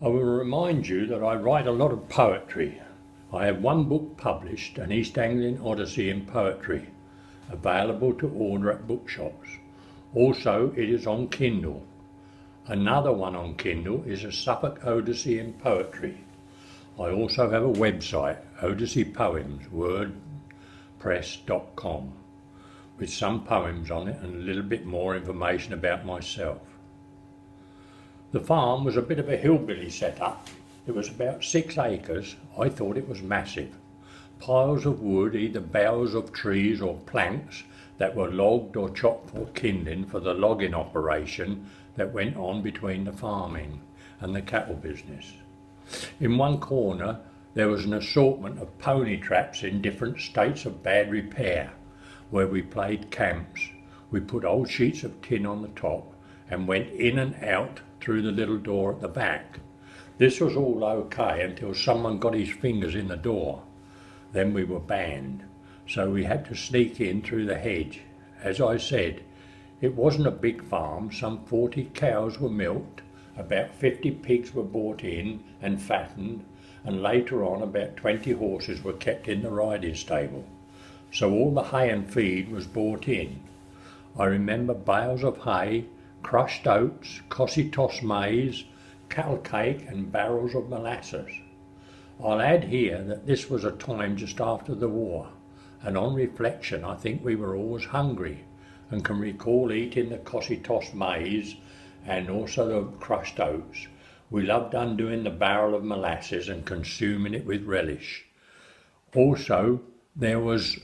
I will remind you that I write a lot of poetry. I have one book published, an East Anglian Odyssey in poetry, available to order at bookshops. Also, it is on Kindle. Another one on Kindle is a Suffolk Odyssey in poetry. I also have a website, Odyssey Poems, wordpress.com, with some poems on it and a little bit more information about myself. The farm was a bit of a hillbilly setup. It was about 6 acres. I thought it was massive. Piles of wood, either boughs of trees or planks that were logged or chopped for kindling for the logging operation that went on between the farming and the cattle business. In one corner there was an assortment of pony traps in different states of bad repair, where we played camps. We put old sheets of tin on the top and went in and out through the little door at the back. This was all okay until someone got his fingers in the door. Then we were banned, so we had to sneak in through the hedge. As I said, it wasn't a big farm. Some 40 cows were milked, about 50 pigs were bought in and fattened, and later on about 20 horses were kept in the riding stable. So all the hay and feed was bought in. I remember bales of hay, crushed oats, cossy-toss maize, cattle cake and barrels of molasses. I'll add here that this was a time just after the war, and on reflection I think we were always hungry, and can recall eating the cossy-toss maize and also the crushed oats. We loved undoing the barrel of molasses and consuming it with relish. Also there was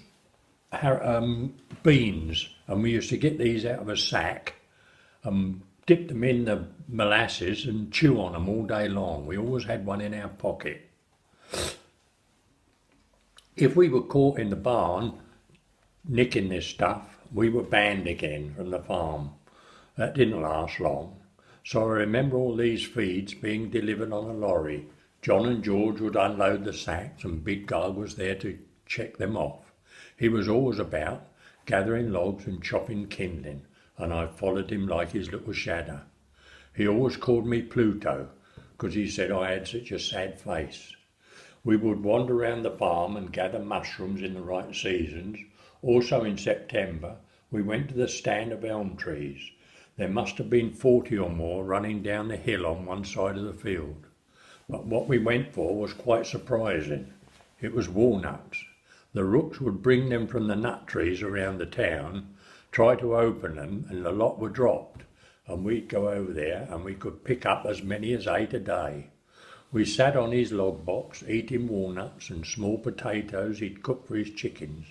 beans, and we used to get these out of a sack and dip them in the molasses and chew on them all day long. We always had one in our pocket. If we were caught in the barn nicking this stuff, we were banned again from the farm. That didn't last long. So I remember all these feeds being delivered on a lorry. John and George would unload the sacks and Big Guy was there to check them off. He was always about, gathering logs and chopping kindling, and I followed him like his little shadow. He always called me Pluto, because he said I had such a sad face. We would wander round the farm and gather mushrooms in the right seasons. Also in September, we went to the stand of elm trees. There must have been 40 or more running down the hill on one side of the field. But what we went for was quite surprising. It was walnuts. The rooks would bring them from the nut trees around the town, try to open them, and the lot were dropped. And we'd go over there and we could pick up as many as 8 a day. We sat on his log box eating walnuts and small potatoes he'd cooked for his chickens.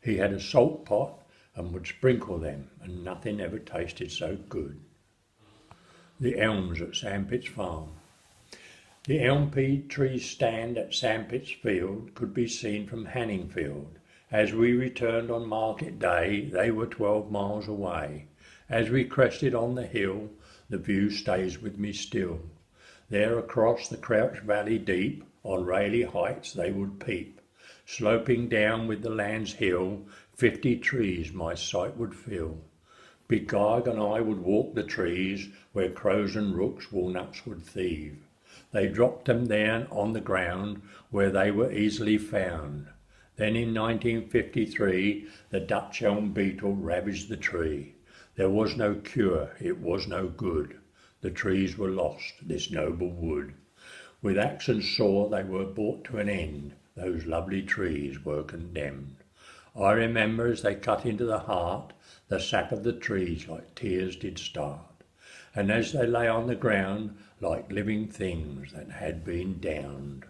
He had a salt pot and would sprinkle them, and nothing ever tasted so good. The elms at Sandpit's farm. The elm trees stand at Sandpit's field could be seen from Hanningfield. As we returned on market day, they were 12 miles away. As we crested on the hill, the view stays with me still. There across the Crouch Valley deep, on Rayleigh Heights they would peep. Sloping down with the land's hill, 50 trees my sight would fill. Big Gog and I would walk the trees, where crows and rooks walnuts would thieve. They dropped them down on the ground, where they were easily found. Then in 1953, the Dutch elm beetle ravaged the tree. There was no cure, it was no good. The trees were lost, this noble wood. With axe and saw they were brought to an end. Those lovely trees were condemned. I remember as they cut into the heart, the sap of the trees like tears did start. And as they lay on the ground, like living things that had been downed.